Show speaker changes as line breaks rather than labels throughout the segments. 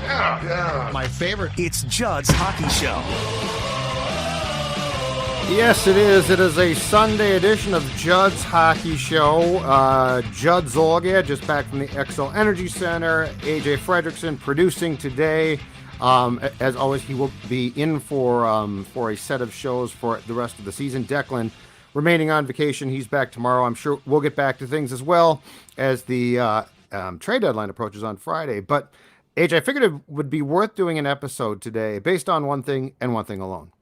Yeah.
My favorite.
It's Judd's Hockey Show.
Yes, it is. It is a Sunday edition of Judd's Hockey Show. Judd Zulgad, just back from the Xcel Energy Center. AJ Fredrickson producing today. As always, he will be in for a set of shows for the rest of the season. Declan remaining on vacation. He's back tomorrow. I'm sure we'll get back to things as well as the trade deadline approaches on Friday. But AJ, I figured it would be worth doing an episode today based on one thing and one thing alone.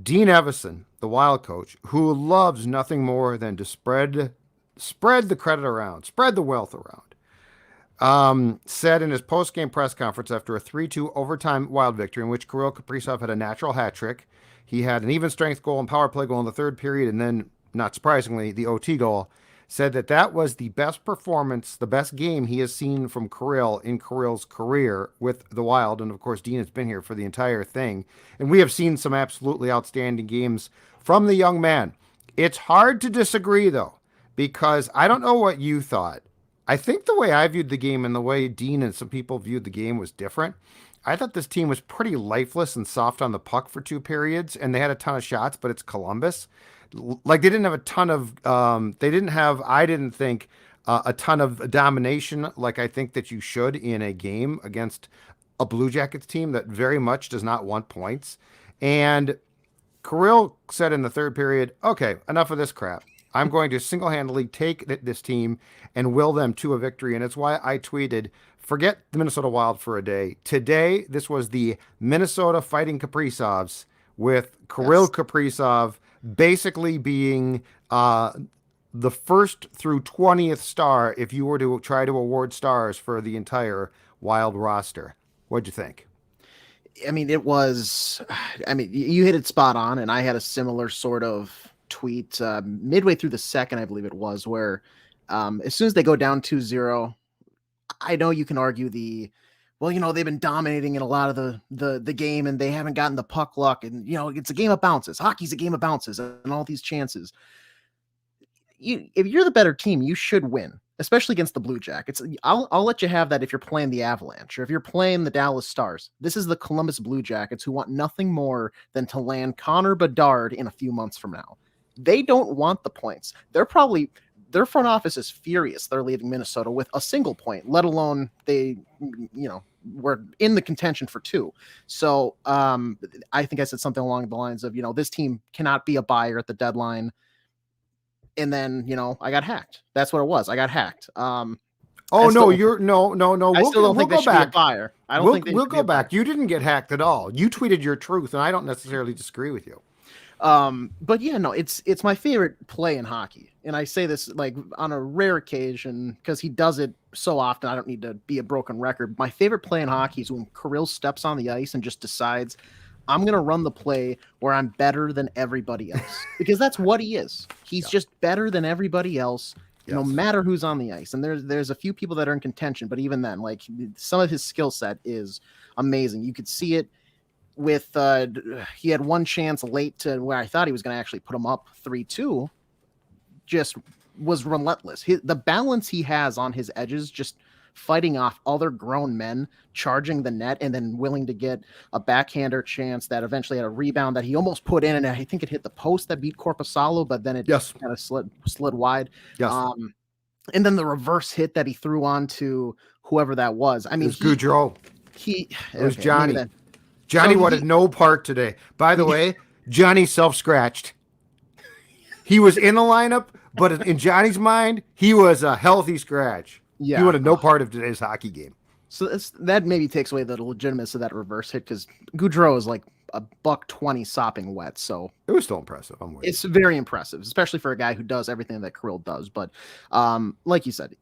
Dean Evison, the Wild coach, who loves nothing more than to spread the credit around, spread the wealth around, said in his post-game press conference after a 3-2 overtime Wild victory in which Kirill Kaprizov had a natural hat trick. He had an even strength goal and power play goal in the third period, and then, not surprisingly, the OT goal. Said that was the best performance, the best game he has seen from Kirill in Kirill's career with the Wild. And of course, Dean has been here for the entire thing. And we have seen some absolutely outstanding games from the young man. It's hard to disagree, though, because I don't know what you thought. I think the way I viewed the game and the way Dean and some people viewed the game was different. I thought this team was pretty lifeless and soft on the puck for two periods, and they had a ton of shots, but it's Columbus. Like, they didn't have a ton of, I didn't think, a ton of domination like I think that you should in a game against a Blue Jackets team that very much does not want points. And Kirill said in the third period, okay, enough of this crap. I'm going to single-handedly take this team and will them to a victory. And it's why I tweeted, forget the Minnesota Wild for a day. Today, this was the Minnesota Fighting Kaprizovs with Kirill Kaprizov basically being the first through 20th star if you were to try to award stars for the entire Wild roster. What'd you think?
I mean, you hit it spot on, and I had a similar sort of tweet midway through the second, I believe it was, where as soon as they go down 2-0, I know you can argue they've been dominating in a lot of the game and they haven't gotten the puck luck, and it's a game of bounces. Hockey's a game of bounces and all these chances. If you're the better team, you should win, especially against the Blue Jackets. I'll let you have that if you're playing the Avalanche or if you're playing the Dallas Stars. This is the Columbus Blue Jackets, who want nothing more than to land Connor Bedard in a few months from now. They don't want the points. Their front office is furious they're leaving Minnesota with a single point, let alone they were in the contention for two. So I think I said something along the lines of, this team cannot be a buyer at the deadline. And then, I got hacked. That's what it was. I got hacked.
No.
I still
We'll
don't think they should be a buyer. I don't think
we'll go back. You didn't get hacked at all. You tweeted your truth, and I don't necessarily disagree with you.
But yeah, no, it's my favorite play in hockey. And I say this like on a rare occasion because he does it so often. I don't need to be a broken record. My favorite play in hockey is when Kirill steps on the ice and just decides, I'm going to run the play where I'm better than everybody else, because that's what he is. He's just better than everybody else, no matter who's on the ice. And there's a few people that are in contention, but even then, like, some of his skill set is amazing. You could see it with he had one chance late to where I thought he was going to actually put him up 3-2, just was relentless. The balance he has on his edges, just fighting off other grown men, charging the net, and then willing to get a backhander chance that eventually had a rebound that he almost put in, and I think it hit the post that beat Korpisalo, but then it kind of slid wide.
Yes.
And then the reverse hit that he threw on to whoever that was. I mean,
it was Gaudreau.
It
was Johnny. Johnny wanted no part today. By the way, Johnny self-scratched. He was in the lineup, but in Johnny's mind, he was a healthy scratch.
Yeah.
He wanted no part of today's hockey game.
So that maybe takes away the legitimacy of that reverse hit, because Gaudreau is like a $120 sopping wet. So
it was still impressive. I'm with you.
It's very impressive, especially for a guy who does everything that Kirill does. But like you said,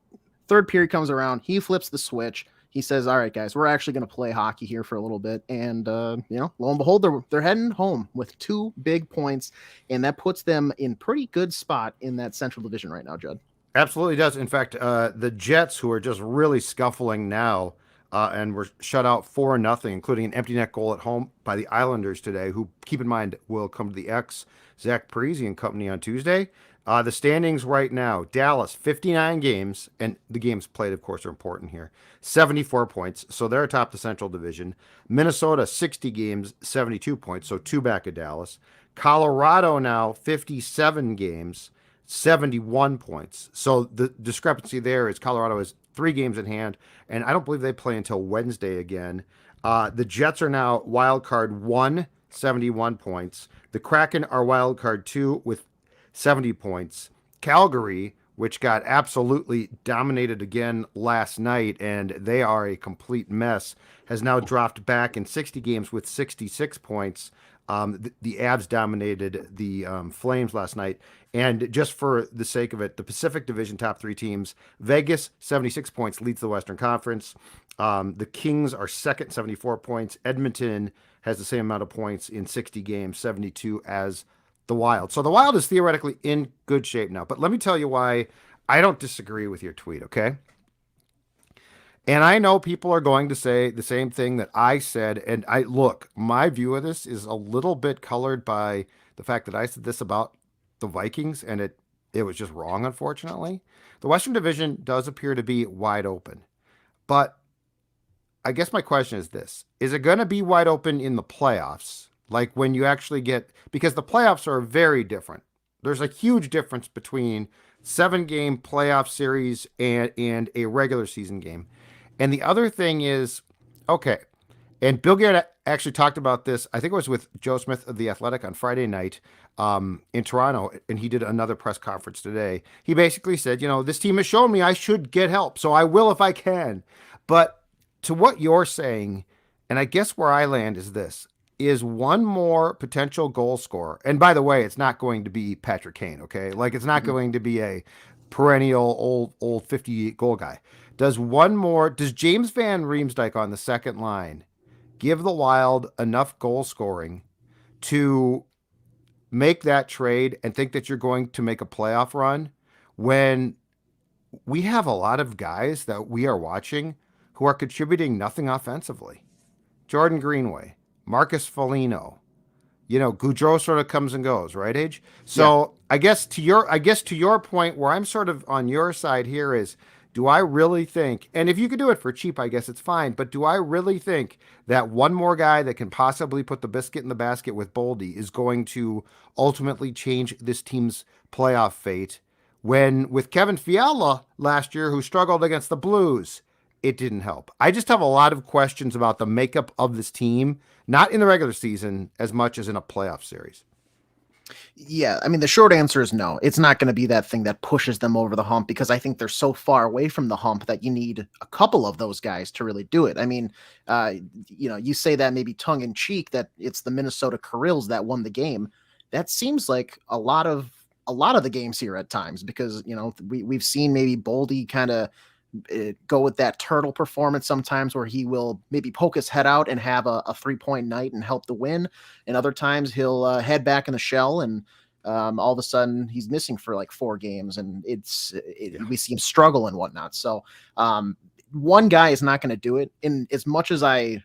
third period comes around, he flips the switch. He says, all right, guys, we're actually going to play hockey here for a little bit. And, lo and behold, they're heading home with 2 big points. And that puts them in pretty good spot in that Central Division right now, Judd.
Absolutely does. In fact, the Jets, who are just really scuffling now and were shut out 4-0, including an empty net goal at home by the Islanders today, who, keep in mind, will come to the X, Zach Parise and company on Tuesday. The standings right now, Dallas, 59 games, and the games played, of course, are important here, 74 points, so they're atop the Central Division. Minnesota, 60 games, 72 points, so two back of Dallas. Colorado now, 57 games, 71 points. So the discrepancy there is Colorado has 3 games in hand, and I don't believe they play until Wednesday again. The Jets are now wild card 1, 71 points. The Kraken are wild card 2 with 70 points. Calgary, which got absolutely dominated again last night, and they are a complete mess, has now dropped back in 60 games with 66 points. The Avs dominated the Flames last night. And just for the sake of it, the Pacific Division top 3 teams, Vegas, 76 points, leads the Western Conference. The Kings are second, 74 points. Edmonton has the same amount of points in 60 games, 72 as the Wild. So the Wild is theoretically in good shape now. But let me tell you why I don't disagree with your tweet, okay? And I know people are going to say the same thing that I said. And look, my view of this is a little bit colored by the fact that I said this about the Vikings, and it was just wrong, unfortunately. The Western Division does appear to be wide open. But I guess my question is this. Is it going to be wide open in the playoffs? Like when you actually get, because the playoffs are very different. There's a huge difference between 7-game playoff series and a regular season game. And the other thing is, okay, and Bill Garrett actually talked about this, I think it was with Joe Smith of The Athletic on Friday night in Toronto, and he did another press conference today. He basically said, this team has shown me I should get help, so I will if I can. But to what you're saying, and I guess where I land is this, is one more potential goal scorer. And by the way, it's not going to be Patrick Kane, okay? Like it's not going to be a perennial old 50-goal guy. Does James Van Riemsdyk on the second line give the Wild enough goal scoring to make that trade and think that you're going to make a playoff run when we have a lot of guys that we are watching who are contributing nothing offensively? Jordan Greenway, Marcus Foligno, Goudreau sort of comes and goes, right, Age? So yeah. I guess to your point, where I'm sort of on your side here is, do I really think, and if you could do it for cheap, I guess it's fine, but do I really think that one more guy that can possibly put the biscuit in the basket with Boldy is going to ultimately change this team's playoff fate? When with Kevin Fiala last year, who struggled against the Blues, it didn't help. I just have a lot of questions about the makeup of this team, not in the regular season as much as in a playoff series.
Yeah, I mean, the short answer is no. It's not going to be that thing that pushes them over the hump, because I think they're so far away from the hump that you need a couple of those guys to really do it. I mean, you say that maybe tongue in cheek that it's the Minnesota Kirills that won the game. That seems like a lot of the games here at times, because we've seen maybe Boldy kind of go with that turtle performance sometimes, where he will maybe poke his head out and have a 3-point night and help the win, and other times he'll head back in the shell and all of a sudden he's missing for like 4 games, and we see him struggle and whatnot. So one guy is not going to do it. In as much as I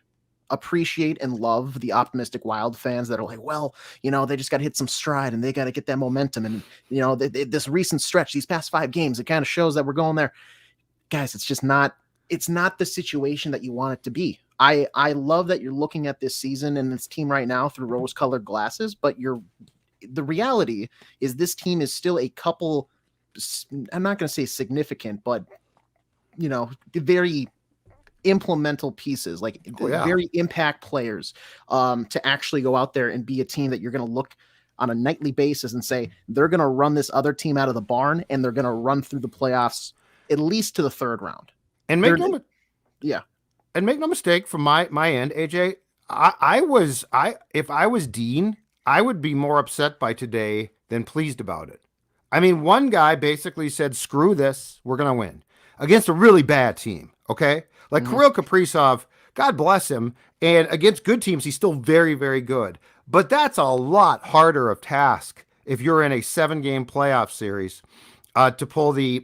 appreciate and love the optimistic Wild fans that are like, well, they just got to hit some stride and they got to get that momentum, and this recent stretch, these past 5 games, it kind of shows that we're going there. Guys, it's not the situation that you want it to be. I love that you're looking at this season and this team right now through rose-colored glasses, but the reality is this team is still a couple, I'm not going to say significant, but very implemental pieces, like very impact players, to actually go out there and be a team that you're going to look on a nightly basis and say they're going to run this other team out of the barn, and they're going to run through the playoffs at least to the 3rd round.
And make no mistake from my end, AJ, if I was Dean, I would be more upset by today than pleased about it. I mean, one guy basically said, screw this, we're going to win against a really bad team. Okay. Like Kirill Kaprizov, God bless him. And against good teams, he's still very, very good, but that's a lot harder of task if you're in a 7-game playoff series to pull the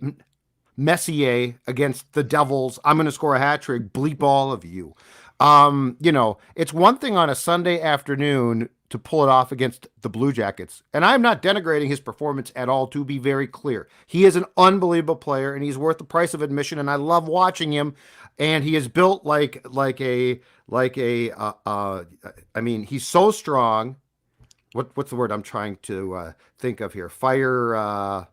Messier against the Devils, I'm going to score a hat trick, bleep all of you. It's one thing on a Sunday afternoon to pull it off against the Blue Jackets. And I'm not denigrating his performance at all, to be very clear. He is an unbelievable player, and he's worth the price of admission, and I love watching him. And he is built like a I mean, he's so strong. What's the word I'm trying to think of here? Fire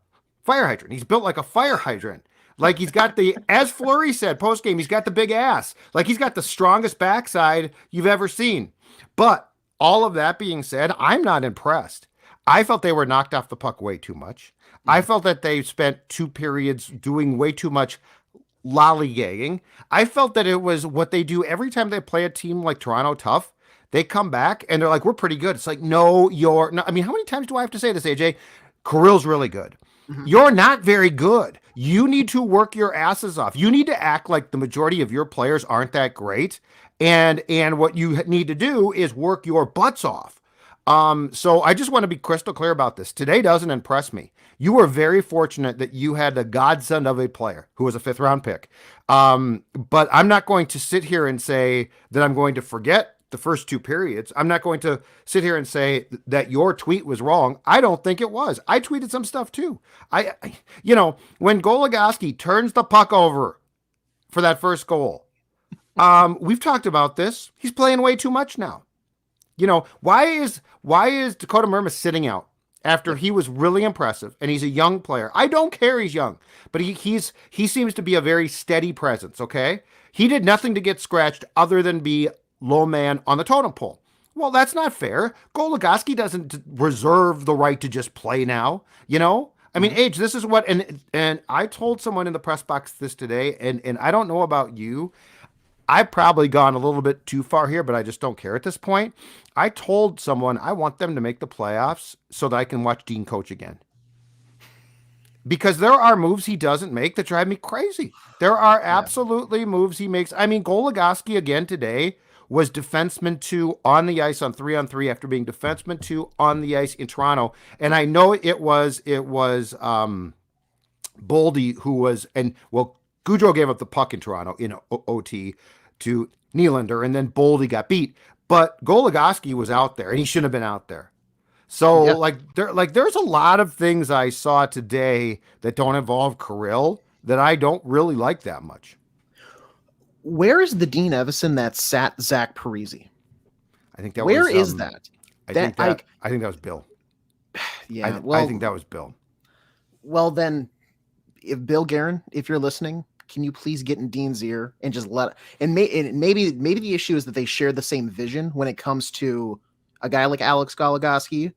hydrant. He's built like a fire hydrant. Like he's got as Fleury said post game, he's got the big ass. Like he's got the strongest backside you've ever seen. But all of that being said, I'm not impressed. I felt they were knocked off the puck way too much. I felt that they spent 2 periods doing way too much lollygagging. I felt that it was what they do every time they play a team like Toronto tough. They come back and they're like, we're pretty good. It's like, no, you're not. I mean, how many times do I have to say this, AJ? Kirill's really good. You're not very good. You need to work your asses off. You need to act like the majority of your players aren't that great. And what you need to do is work your butts off. So I just want to be crystal clear about this. Today doesn't impress me. You were very fortunate that you had a godsend of a player who was a 5th round pick. But I'm not going to sit here and say that I'm going to forget the first 2 periods. I'm not going to sit here and say that your tweet was wrong. I don't think it was. I tweeted some stuff too. When Goligoski turns the puck over for that first goal, we've talked about this. He's playing way too much now. Why is Dakota Mermis sitting out after he was really impressive and he's a young player? I don't care he's young, but he seems to be a very steady presence, okay? He did nothing to get scratched other than be low man on the totem pole. Well, that's not fair. Goligoski doesn't reserve the right to just play now, I mean, Age, this is what, and I told someone in the press box this today, and I don't know about you. I've probably gone a little bit too far here, but I just don't care at this point. I told someone I want them to make the playoffs so that I can watch Dean coach again. Because there are moves he doesn't make that drive me crazy. There are absolutely moves he makes. I mean, Goligoski again today was defenseman 2 on the ice on 3-on-3 after being defenseman 2 on the ice in Toronto. And I know it was Boldy who was, Goudreau gave up the puck in Toronto in OT to Nylander, and then Boldy got beat. But Goligoski was out there, and he shouldn't have been out there. So, there's a lot of things I saw today that don't involve Kirill that I don't really like that much.
Where is the Dean Evison that sat Zach Parise?
I think that
Where is that?
I think that was Bill.
Yeah,
I think that was Bill.
Well, then, if Bill Guerin, if you're listening, can you please get in Dean's ear and just maybe the issue is that they share the same vision when it comes to a guy like Alex Goligoski,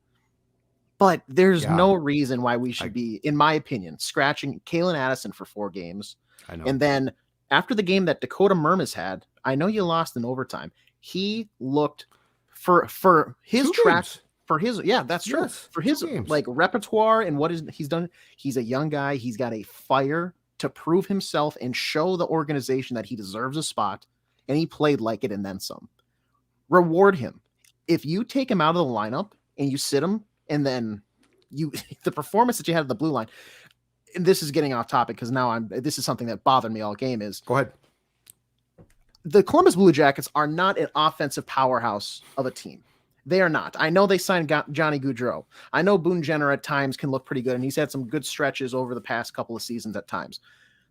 but there's no reason why we should be, in my opinion, scratching Kalen Addison for 4 games.
I know.
And then after the game that Dakota Mermis had, I know you lost in overtime. He looked for his track. For his, that's true.
Yes,
for his repertoire and he's done. He's a young guy. He's got a fire to prove himself and show the organization that he deserves a spot. And he played like it and then some. Reward him. If you take him out of the lineup and you sit him, and then the performance that you had at the blue line. And this is getting off topic because now this is something that bothered me all game. Is
go ahead.
The Columbus Blue Jackets are not an offensive powerhouse of a team. They are not. I know they signed Johnny Gaudreau. I know Boone Jenner at times can look pretty good, and he's had some good stretches over the past couple of seasons at times.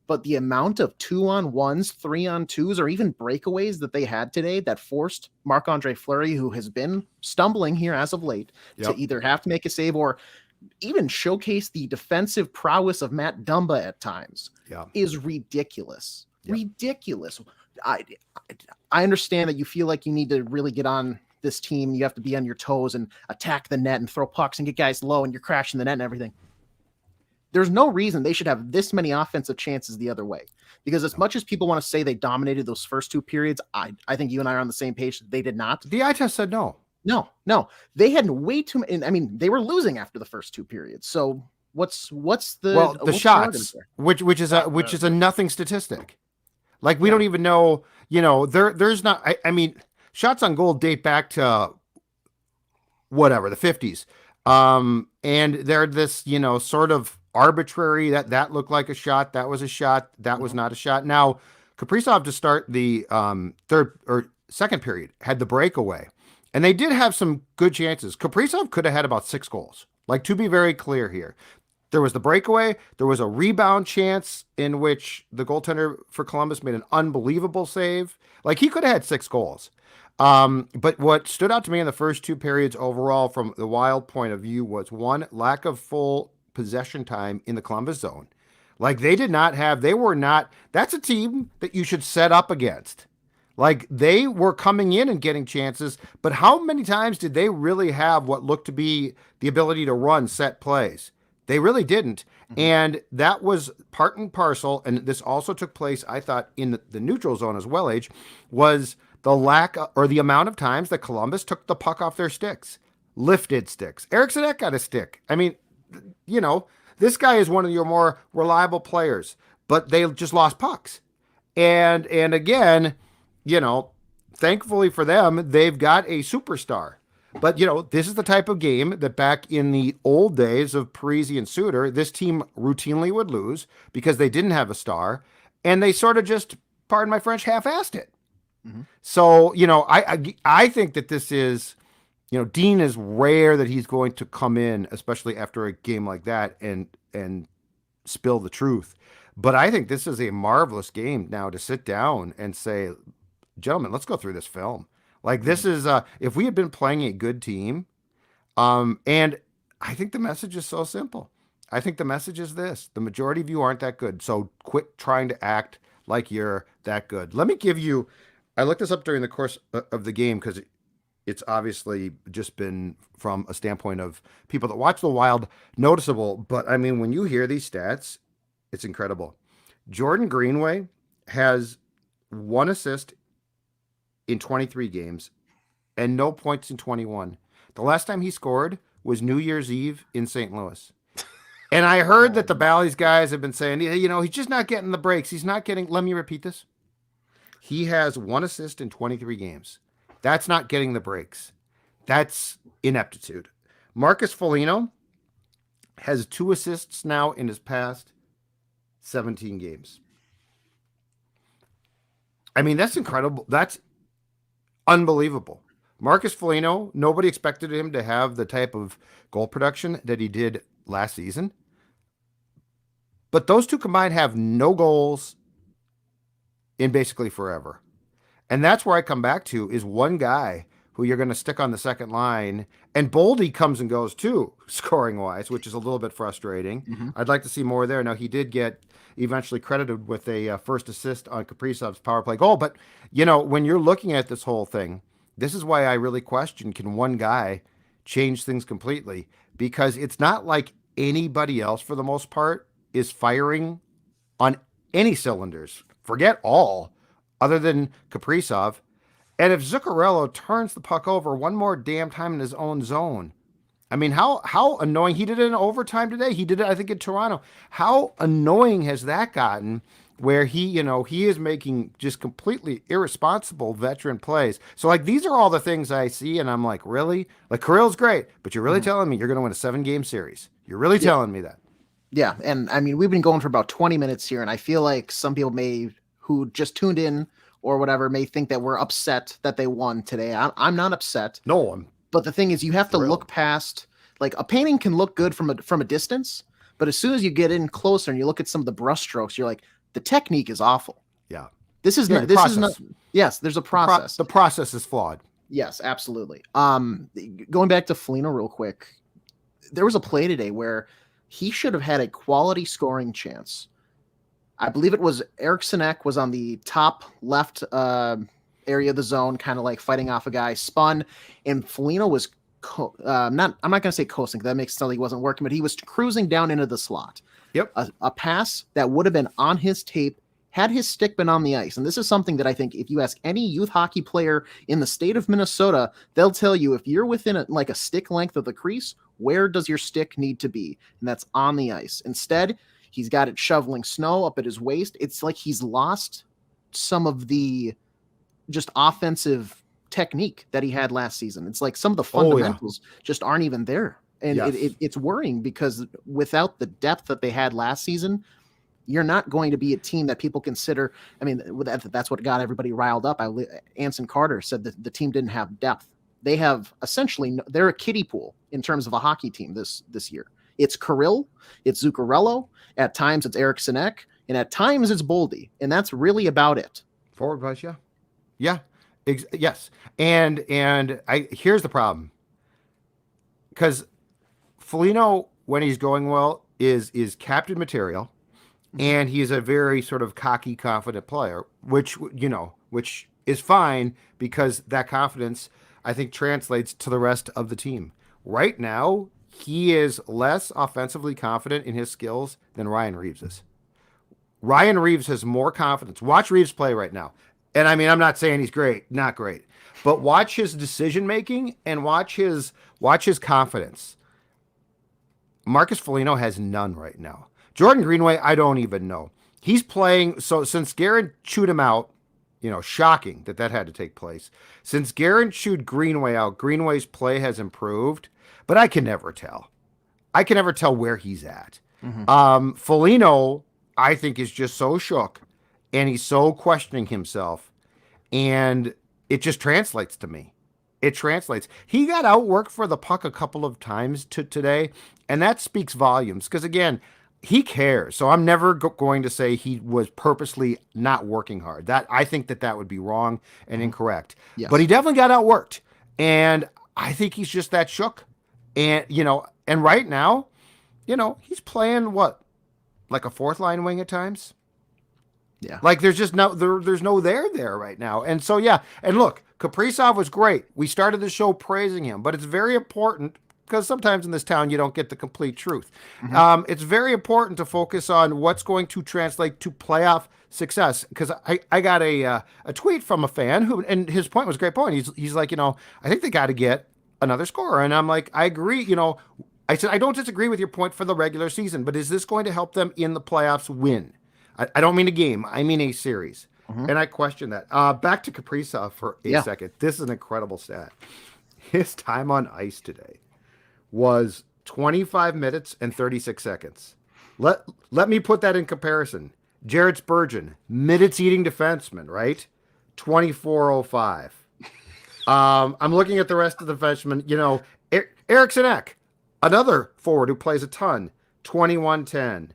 But the amount of 2-on-1s, 3-on-2s, or even breakaways that they had today that forced Marc-Andre Fleury, who has been stumbling here as of late, to either have to make a save or even showcase the defensive prowess of Matt Dumba at times, is ridiculous. Ridiculous. I understand that you feel like you need to really get on this team. You have to be on your toes and attack the net and throw pucks and get guys low, and you're crashing the net and everything. There's no reason they should have this many offensive chances the other way. Because as much as people want to say they dominated those first 2 periods, I think you and I are on the same page. They did not.
The eye test said no.
No. They had way too many. I mean, they were losing after the first 2 periods. So what's the
shots, which is a nothing statistic. Like we don't even know, there's not, I mean, shots on goal date back to whatever, the 50s. And they're this, sort of arbitrary that looked like a shot. That was a shot. That was not a shot. Now, Kaprizov to start the third or second period had the breakaway. And they did have some good chances. Kaprizov could have had about 6 goals. Like, to be very clear here, there was the breakaway. There was a rebound chance in which the goaltender for Columbus made an unbelievable save. Like, he could have had 6 goals. But what stood out to me in the first 2 periods overall from the Wild point of view was, one, lack of full possession time in the Columbus zone. Like, they were not, that's a team that you should set up against. Like, they were coming in and getting chances, but how many times did they really have what looked to be the ability to run set plays? They really didn't. Mm-hmm. And that was part and parcel, and this also took place, I thought, in the neutral zone as well, was the lack or the amount of times that Columbus took the puck off their sticks, lifted sticks. Eriksson got a stick. I mean, this guy is one of your more reliable players, but they just lost pucks. And again, thankfully for them, they've got a superstar. But, this is the type of game that back in the old days of Parise and Suter, this team routinely would lose because they didn't have a star. And they sort of just, pardon my French, half-assed it. Mm-hmm. So, I think that this is, Dean is rare that he's going to come in, especially after a game like that, and spill the truth. But I think this is a marvelous game now to sit down and say, gentlemen, let's go through this film. Like, this is, if we had been playing a good team, and I think the message is so simple. I think the message is this: the majority of you aren't that good, so quit trying to act like you're that good. Let me give you, I looked this up during the course of the game because it's obviously just been from a standpoint of people that watch the Wild noticeable, but I mean, when you hear these stats, it's incredible. Jordan Greenway has 1 assist in 23 games and no points in 21. The last time he scored was New Year's Eve in St. Louis. And I heard that the Bally's guys have been saying, he's just not getting the breaks. He's not getting, let me repeat this. He has 1 assist in 23 games. That's not getting the breaks. That's ineptitude. Marcus Foligno has 2 assists now in his past 17 games. I mean, that's incredible. That's unbelievable. Marcus Foligno, nobody expected him to have the type of goal production that he did last season. But those two combined have no goals in basically forever. And that's where I come back to is one guy who you're going to stick on the second line. And Boldy comes and goes too, scoring-wise, which is a little bit frustrating. Mm-hmm. I'd like to see more there. Now, he did get eventually credited with a first assist on Kaprizov's power play goal. But, when you're looking at this whole thing, this is why I really question, can one guy change things completely? Because it's not like anybody else, for the most part, is firing on any cylinders. Forget all, other than Kaprizov. And if Zuccarello turns the puck over one more damn time in his own zone, I mean, how annoying. He did it in overtime today. He did it, I think, in Toronto. How annoying has that gotten where he is making just completely irresponsible veteran plays? So, like, these are all the things I see, and I'm like, really? Like, Kirill's great, but you're really telling me you're going to win a 7-game series? You're really telling me that?
Yeah, and I mean, we've been going for about 20 minutes here, and I feel like some people who just tuned in or whatever may think that we're upset that they won today. I'm not upset.
No,
but the thing is, you have to look past, like, a painting can look good from a distance, but as soon as you get in closer and you look at some of the brush strokes, you're like, the technique is awful.
Yeah.
This is not. Yes, there's a process.
The process is flawed.
Yes, absolutely. Going back to Foligno real quick, there was a play today where he should have had a quality scoring chance. I believe it was Eriksson was on the top left area of the zone, kind of like fighting off a guy, spun, and Foligno was I'm not going to say coasting, that makes it sound like he wasn't working, but he was cruising down into the slot.
Yep.
A pass that would have been on his tape had his stick been on the ice. And this is something that I think if you ask any youth hockey player in the state of Minnesota, they'll tell you if you're within a stick length of the crease, where does your stick need to be? And that's on the ice. Instead, he's got it shoveling snow up at his waist. It's like he's lost some of the just offensive technique that he had last season. It's like some of the fundamentals just aren't even there. And it's worrying because without the depth that they had last season, you're not going to be a team that people consider. I mean, that's what got everybody riled up. Anson Carter said that the team didn't have depth. they have essentially they're a kiddie pool in terms of a hockey team this year. It's Kirill, it's Zuccarello, at times it's Eric Sinek, and at times it's Boldy, and that's really about it.
Forward wise, yeah, yes. And here's the problem, because Foligno, when he's going well, is captain material, and he's a very sort of cocky, confident player, which is fine, because that confidence, I think, translates to the rest of the team. Right now, he is less offensively confident in his skills than Ryan Reeves is. Ryan Reeves has more confidence. Watch Reeves play right now. And I mean, I'm not saying he's great, not great, but watch his decision making and watch his confidence. Marcus Foligno has none right now. Jordan Greenway, I don't even know. He's playing, so since Guerin chewed him out, shocking that had to take place. Since Guerin chewed Greenway out, Greenway's play has improved, but I can never tell. I can never tell where he's at. Foligno, I think, is just so shook, and he's so questioning himself, and it just translates to me. It translates. He got outworked for the puck a couple of times today, and that speaks volumes, because, again, he cares. So I'm never going to say he was purposely not working hard. That I think that would be wrong and incorrect.
Yes.
But he definitely got outworked, and I think he's just that shook. And and right now, he's playing what, like a fourth line wing at times.
Yeah.
Like there's just there's no there right now. And so, yeah. And look, Kaprizov was great. We started the show praising him, but it's very important, because sometimes in this town you don't get the complete truth. It's very important to focus on what's going to translate to playoff success. Because I got a tweet from a fan who, and his point was a great point. He's like, I think they got to get another scorer. And I'm like, I agree. I said, I don't disagree with your point for the regular season, but is this going to help them in the playoffs win? I don't mean a game. I mean a series. And I question that. Back to Kaprizov for a second. This is an incredible stat. His time on ice today was 25 minutes and 36 seconds. Let me put that in comparison. Jared Spurgeon, minutes eating defenseman, right? 24:05. I'm looking at the rest of the defensemen. Eric Sinek, another forward who plays a ton, 21:10.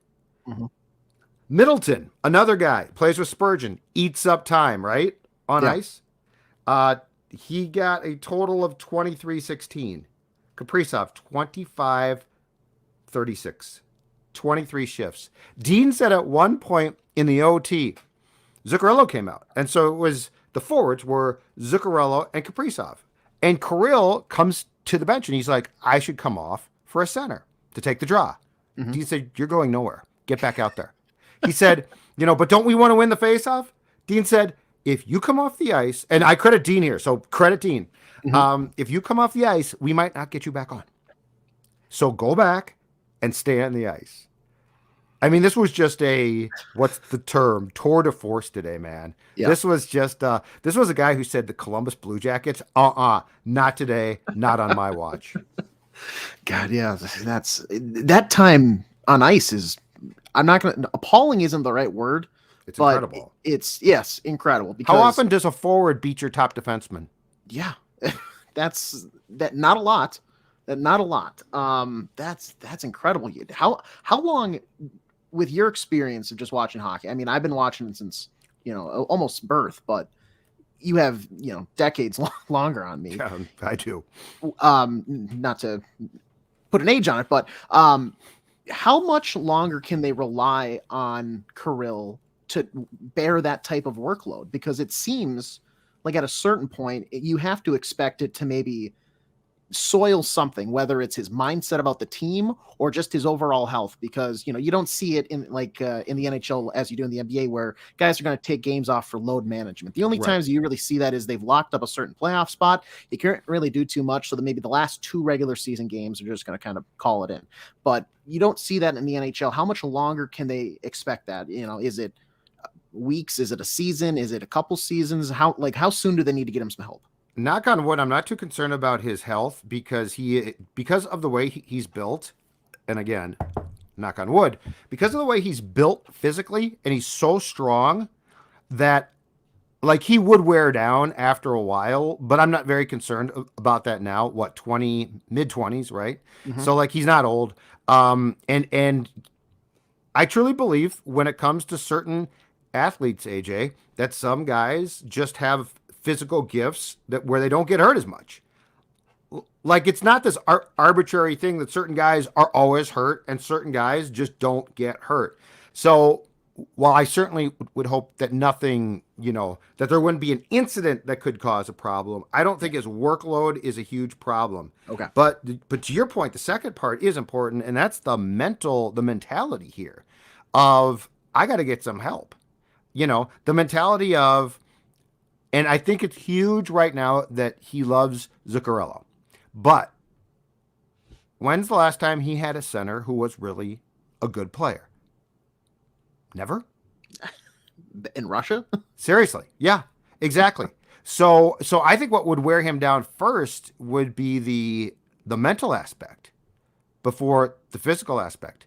Middleton, another guy, plays with Spurgeon, eats up time, right? On ice. He got a total of 23:16. Kaprizov, 25:36. 23 shifts. Dean said at one point in the OT, Zuccarello came out. And so it was, the forwards were Zuccarello and Kaprizov. And Kirill comes to the bench and he's like, I should come off for a center to take the draw. Dean said, you're going nowhere. Get back out there. He said, but don't we want to win the faceoff? Dean said, if you come off the ice, and I credit Dean here, so credit Dean. If you come off the ice, we might not get you back on. So go back and stay on the ice. I mean, this was just what's the term? Tour de force today, man. Yeah. This was just, this was a guy who said the Columbus Blue Jackets, not today, not on my watch.
God, yeah, that time on ice is, I'm not going to, appalling isn't the right word.
It's incredible.
It's, yes, incredible. Because,
how often does a forward beat your top defenseman?
Yeah, not a lot. Not a lot. That's incredible. How long, with your experience of just watching hockey? I mean, I've been watching it since, almost birth, but you have, decades longer on me.
Yeah, I do.
Not to put an age on it, but how much longer can they rely on Kirill to bear that type of workload? Because it seems like at a certain point, you have to expect it to maybe soil something, whether it's his mindset about the team or just his overall health, because you don't see it in in the NHL as you do in the NBA, where guys are going to take games off for load management. The only times you really see that is they've locked up a certain playoff spot. You can't really do too much, so that maybe the last 2 regular season games are just going to kind of call it in. But you don't see that in the NHL. How much longer can they expect that? Is it weeks? Is it a season? Is it a couple seasons? How soon do they need to get him some help?
Knock on wood, I'm not too concerned about his health, because of the way he's built. And again, knock on wood, because of the way he's built physically, and he's so strong that, like he would wear down after a while, but I'm not very concerned about that now. What, 20, mid-20s, right?
Mm-hmm.
So like he's not old. And I truly believe when it comes to certain athletes, AJ, that some guys just have physical gifts that where they don't get hurt as much. Like it's not this arbitrary thing that certain guys are always hurt and certain guys just don't get hurt. So while I certainly would hope that nothing, that there wouldn't be an incident that could cause a problem, I don't think his workload is a huge problem.
Okay.
But to your point, the second part is important, and that's the mentality here of I got to get some help. The mentality of, and I think it's huge right now that he loves Zuccarello. But when's the last time he had a center who was really a good player? Never.
In Russia?
Seriously. Yeah, exactly. So I think what would wear him down first would be the mental aspect before the physical aspect.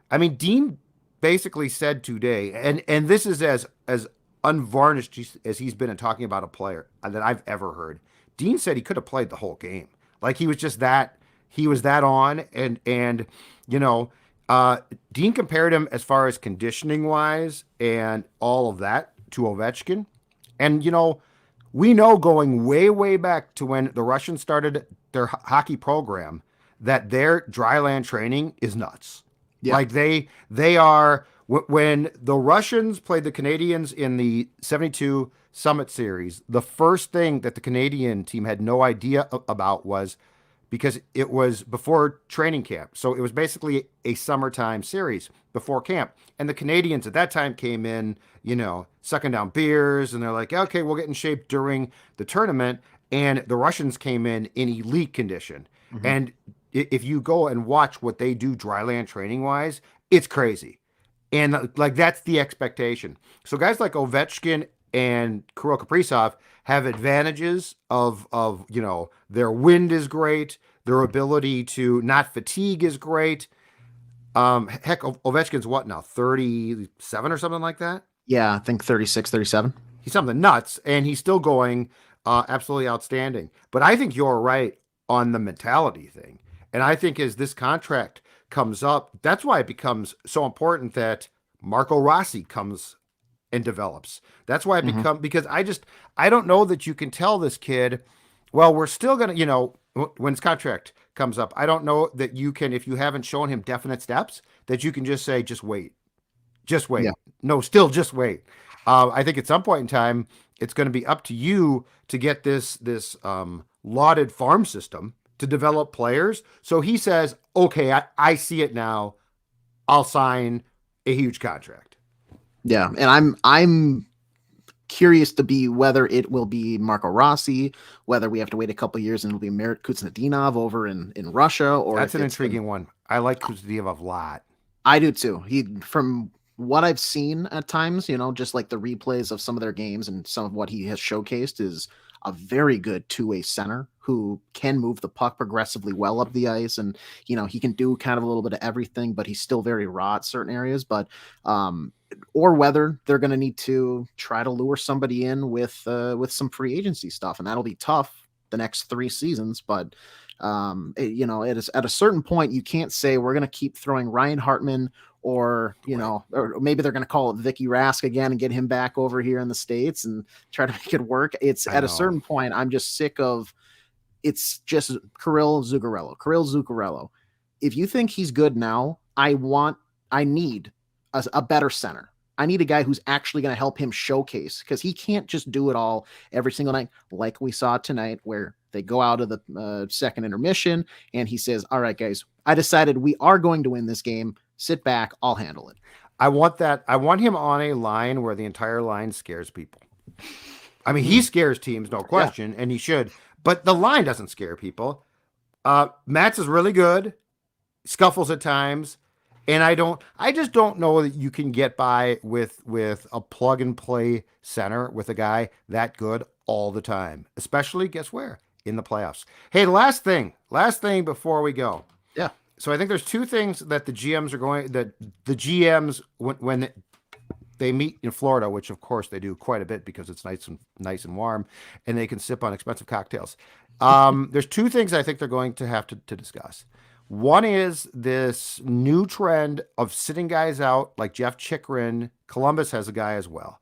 I mean, Dean basically said today, and this is as unvarnished as he's been in talking about a player that I've ever heard. Dean said he could have played the whole game. Like he was that on, and Dean compared him as far as conditioning wise and all of that to Ovechkin. And, we know going way, way back to when the Russians started their hockey program that their dry land training is nuts. Yeah. Like they are, when the Russians played the Canadians in the 72 Summit Series, the first thing that the Canadian team had no idea about was because it was before training camp. So it was basically a summertime series before camp. And the Canadians at that time came in, sucking down beers, and they're like, okay, we'll get in shape during the tournament. And the Russians came in elite condition. Mm-hmm. And if you go and watch what they do dry land training wise, it's crazy. And like, that's the expectation. So guys like Ovechkin and Kirill Kaprizov have advantages of their wind is great, their ability to not fatigue is great. Heck, Ovechkin's what now, 37 or something like that?
Yeah, I think 36, 37.
He's something nuts, and he's still going absolutely outstanding. But I think you're right on the mentality thing. And I think as this contract comes up, that's why it becomes so important that Marco Rossi comes and develops. That's why it because I don't know that you can tell this kid, well, we're still going to, when his contract comes up, I don't know that you can, if you haven't shown him definite steps, that you can just say, just wait. Yeah. No, still just wait. I think at some point in time, it's going to be up to you to get this lauded farm system to develop players. So he says, okay, I see it now. I'll sign a huge contract.
Yeah, and I'm curious to be whether it will be Marco Rossi, whether we have to wait a couple of years and it'll be Merit Kuznetsov over in Russia, or
that's an intriguing one. I like Kuznetsov a lot.
I do too. He, from what I've seen at times, just like the replays of some of their games and some of what he has showcased, is a very good two-way center who can move the puck progressively well up the ice. And, he can do kind of a little bit of everything, but he's still very raw at certain areas. But, or whether they're going to need to try to lure somebody in with some free agency stuff. And that'll be tough the next 3 seasons. But, it is at a certain point, you can't say we're going to keep throwing Ryan Hartman or maybe they're going to call it Vicky Rask again and get him back over here in the States and try to make it work. It's at a certain point, I'm just sick of, it's just Kirill Zuccarello. If you think he's good now, I need a better center. I need a guy who's actually going to help him showcase, because he can't just do it all every single night like we saw tonight, where they go out of the second intermission and he says, all right, guys, I decided we are going to win this game. Sit back. I'll handle it.
I want that. I want him on a line where the entire line scares people. I mean, he scares teams, no question, and he should. But the line doesn't scare people. Mats is really good, scuffles at times, and I just don't know that you can get by with a plug and play center with a guy that good all the time, especially, guess where? In the playoffs. Hey, last thing before we go.
Yeah.
So I think there's 2 things that the GMs when they meet in Florida, which of course they do quite a bit because it's nice and warm, and they can sip on expensive cocktails. There's two things I think they're going to have to discuss. One is this new trend of sitting guys out, like Jeff Chikrin. Columbus has a guy as well,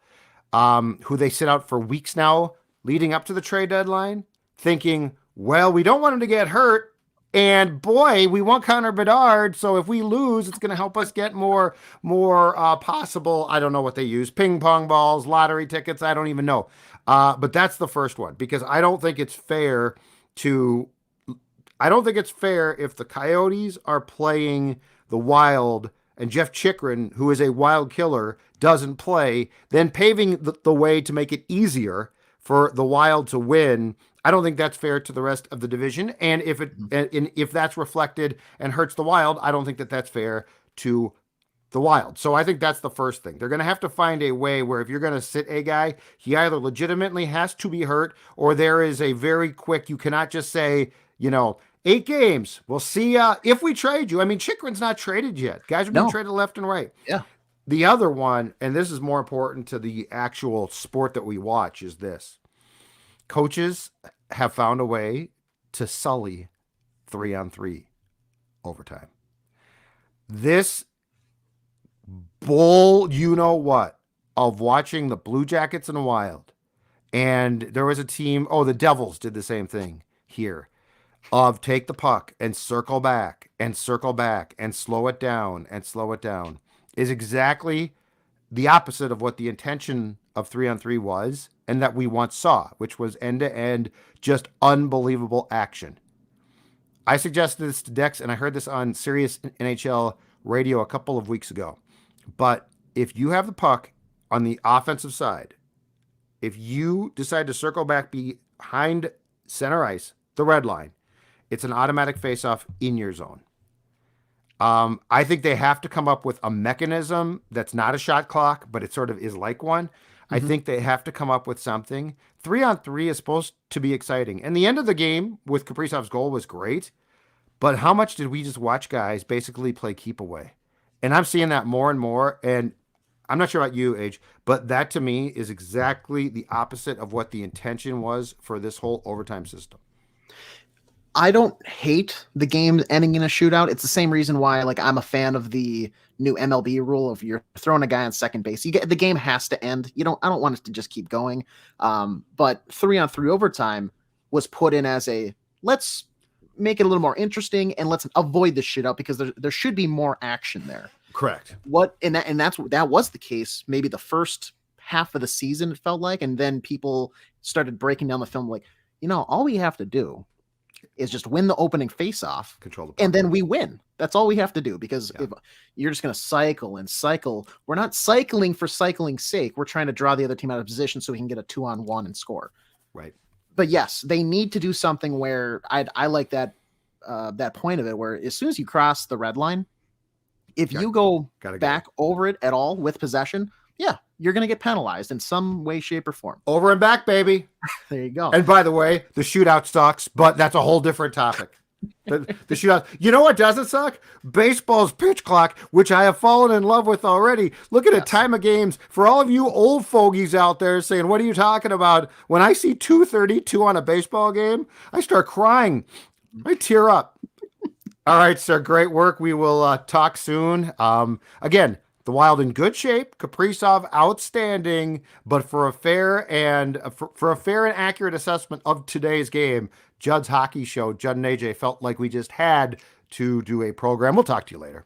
who they sit out for weeks now, leading up to the trade deadline, thinking, well, we don't want him to get hurt. And boy, we want Connor Bedard. So if we lose, it's going to help us get more possible. I don't know what they use. Ping pong balls, lottery tickets. I don't even know. But that's the first one, because I don't think it's fair if the Coyotes are playing the Wild and Jeff Chikrin, who is a Wild killer, doesn't play, then paving the way to make it easier for the Wild to win. I don't think that's fair to the rest of the division. And if that's reflected and hurts the Wild, I don't think that that's fair to the Wild. So I think that's the first thing. They're going to have to find a way where if you're going to sit a guy, he either legitimately has to be hurt, or there is a very quick, you cannot just say, 8 games. We'll see if we trade you. I mean, Chikrin's not traded yet. Guys are being traded left and right.
Yeah.
The other one, and this is more important to the actual sport that we watch, is this. Coaches have found a way to sully 3-on-3 overtime. This bull, of watching the Blue Jackets and Wild, and there was a team, the Devils did the same thing here, of take the puck and circle back and slow it down, is exactly the opposite of what the intention of 3-on-3 was, and that we once saw, which was end-to-end, just unbelievable action. I suggested this to Dex, and I heard this on Sirius NHL radio a couple of weeks ago. But if you have the puck on the offensive side, if you decide to circle back behind center ice, the red line, it's an automatic face-off in your zone. I think they have to come up with a mechanism that's not a shot clock, but it sort of is like one. Mm-hmm. I think they have to come up with something. 3-on-3 is supposed to be exciting. And the end of the game with Kaprizov's goal was great, but how much did we just watch guys basically play keep away? And I'm seeing that more and more, and I'm not sure about you, Age, but that to me is exactly the opposite of what the intention was for this whole overtime system.
I don't hate the game ending in a shootout. It's the same reason why, I'm a fan of the new MLB rule of you're throwing a guy on second base. The game has to end. I don't want it to just keep going. But 3-on-3 overtime was put in as let's make it a little more interesting and let's avoid the shootout because there should be more action there.
Correct.
That was the case. Maybe the first half of the season, it felt like, and then people started breaking down the film all we have to do is just win the opening face-off,
control the puck,
and then we win. That's all we have to do, because if you're just going to cycle and cycle, we're not cycling for cycling's sake. We're trying to draw the other team out of position so we can get a 2-on-1 and score.
Right.
But yes, they need to do something where I like that point of it, where as soon as you cross the red line, if you go back over it at all with possession, you're going to get penalized in some way, shape, or form.
Over and back, baby.
There you go.
And by the way, the shootout sucks, but that's a whole different topic. The shootout. You know what doesn't suck? Baseball's pitch clock, which I have fallen in love with already. Look at the time of games. For all of you old fogies out there saying, what are you talking about? When I see 2:32 on a baseball game, I start crying. I tear up. All right, sir. Great work. We will talk soon. Again, the Wild in good shape, Kaprizov outstanding, but for a fair and accurate assessment of today's game, Judd's Hockey Show, Judd and AJ felt like we just had to do a program. We'll talk to you later.